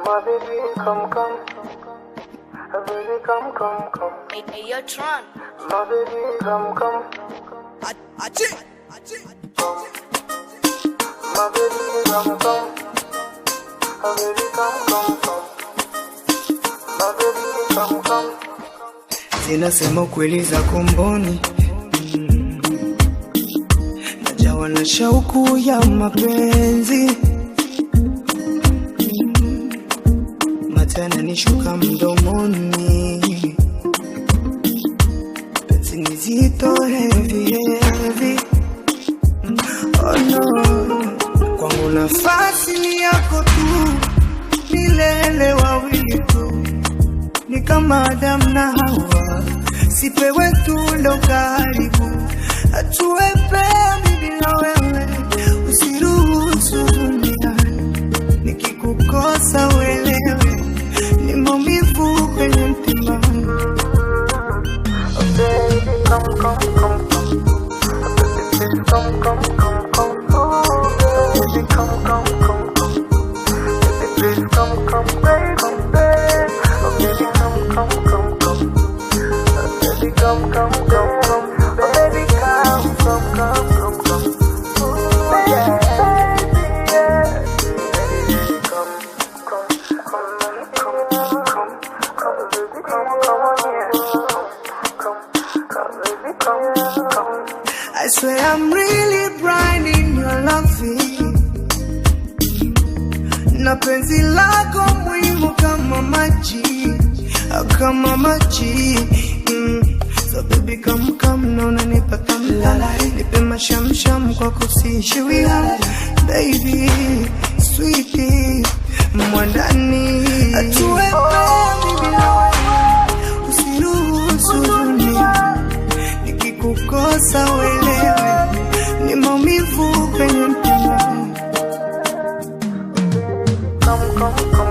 My baby, come, come. Baby, come, come, come. Hey, yo, Tron. My baby, come, come. My baby, come, come. Baby, come, come, come. My baby, come, come. Zinasema ukweli za komboni, najawa na shauku ya mapenzi, matana nishuka mdomoni, penzi nizito heavy heavy. Oh no, kwangu nafasi ni yako tu, milele wawili tu, ni kama Adam na Hawa, sipewe tu ndo karibu, atuepea mimi na wewe, usiruhusu duniani, nikikukosa uelewe, ni maumivu kwenye mtima. Baby, come, come, come, come. Baby, come, come, come, come. Baby, come, come, come, come. Baby, please come, come, baby, come, baby. Baby, come, come, come, come. Baby, come, come, come, come. Baby, come, come, come, come, come. Oh, yeah, baby, yeah. Baby, come, come, come, come, come, come. Baby, come, come on here. Come, come, baby, come, come. I swear I'm really blind in your loving, na penzi lako muhimu kama maji, kama maji. So baby come come, na unanipa tamla, nipe mashamsham kwa kusishiwia, baby sweetie mwandani, atuepea mimi na wewe, usiruhusu dunia, nikikukosa uelewe, ni maumivu kwenye mtima. Come, come, come.